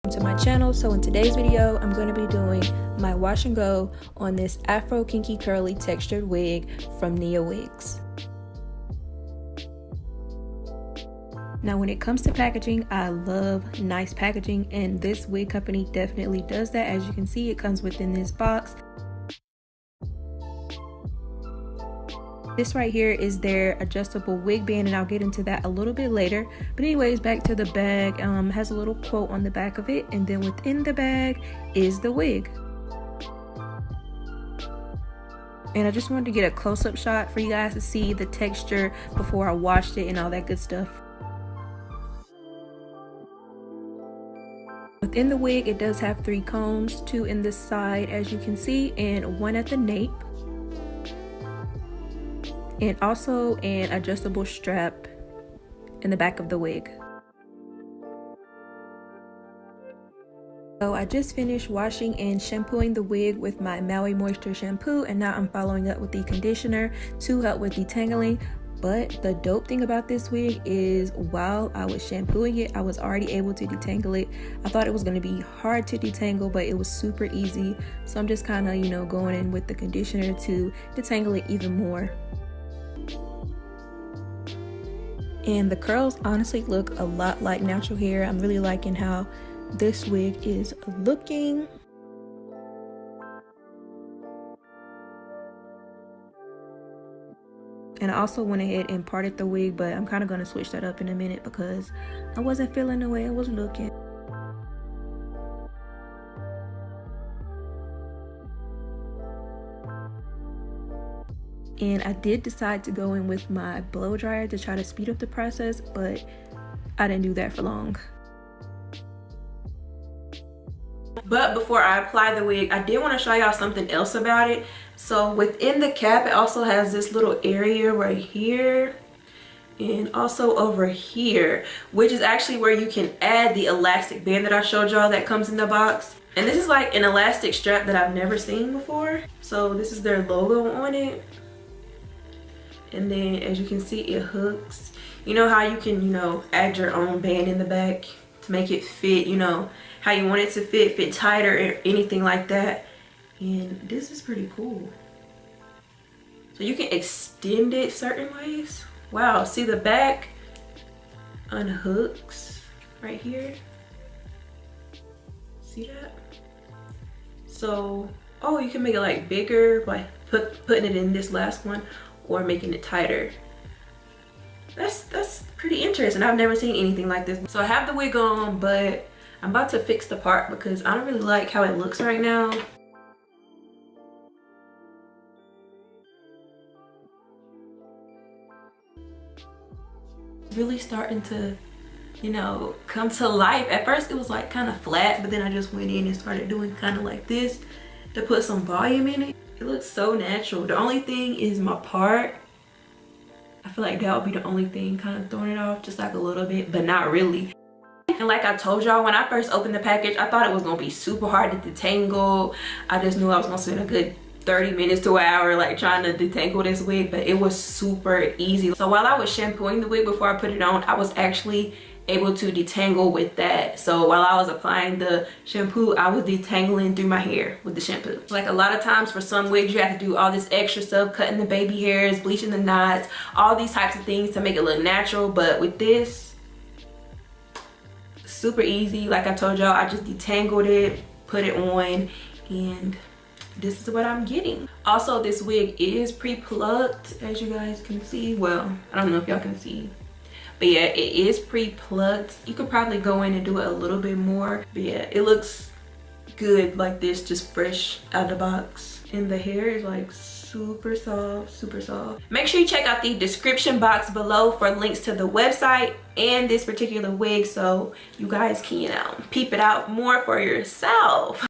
To my channel. So in today's video I'm going to be doing my wash and go on this Afro Kinky Curly textured wig from Niawigs. Now when it comes to packaging, I love nice packaging, and this wig company definitely does that. As you can see, it comes within this box. This right here is their adjustable wig band, and I'll get into that a little bit later. But anyways, back to the bag. Has a little quote on the back of it, and then within the bag is the wig. And I just wanted to get a close-up shot for you guys to see the texture before I washed it and all that good stuff. Within the wig, it does have 3 combs, 2 in this side as you can see, and 1 at the nape. And also an adjustable strap in the back of the wig. So I just finished washing and shampooing the wig with my Maui Moisture shampoo, and now I'm following up with the conditioner to help with detangling. But the dope thing about this wig is while I was shampooing it, I was already able to detangle it. I thought it was going to be hard to detangle, but it was super easy. So I'm just kind of, going in with the conditioner to detangle it even more. And the curls honestly look a lot like natural hair. I'm really liking how this wig is looking. And I also went ahead and parted the wig, but I'm kind of going to switch that up in a minute because I wasn't feeling the way it was looking. And I did decide to go in with my blow dryer to try to speed up the process, but I didn't do that for long. But before I apply the wig, I did want to show y'all something else about it. So within the cap, it also has this little area right here and also over here, which is actually where you can add the elastic band that I showed y'all that comes in the box. And this is like an elastic strap that I've never seen before. So this is their logo on it. And then as you can see, it hooks. You know how you can, add your own band in the back to make it fit, how you want it to fit tighter or anything like that. And this is pretty cool. So you can extend it certain ways. Wow, see the back unhooks right here. See that? So, you can make it like bigger by putting it in this last one, or making it tighter. That's pretty interesting. I've never seen anything like this. So I have the wig on, but I'm about to fix the part because I don't really like how it looks right now. Really starting to, come to life. At first it was like kind of flat, but then I just went in and started doing kind of like this to put some volume in it. It looks so natural. The only thing is my part. I feel like that would be the only thing kind of throwing it off, just like a little bit, but not really. And like I told y'all, when I first opened the package, I thought it was gonna be super hard to detangle. I just knew I was gonna spend a good 30 minutes to an hour like trying to detangle this wig, but it was super easy. So while I was shampooing the wig before I put it on, I was actually able to detangle with that. So while I was applying the shampoo, I was detangling through my hair with the shampoo. Like a lot of times for some wigs, you have to do all this extra stuff, cutting the baby hairs, bleaching the knots, all these types of things to make it look natural. But with this, super easy. Like I told y'all, I just detangled it, put it on, and this is what I'm getting. Also, this wig is pre-plucked, as you guys can see. Well, I don't know if y'all can see, but yeah, it is pre-plucked. You could probably go in and do it a little bit more, but yeah, it looks good like this, just fresh out of the box. And the hair is like super soft, super soft. Make sure you check out the description box below for links to the website and this particular wig, so you guys can peep it out more for yourself.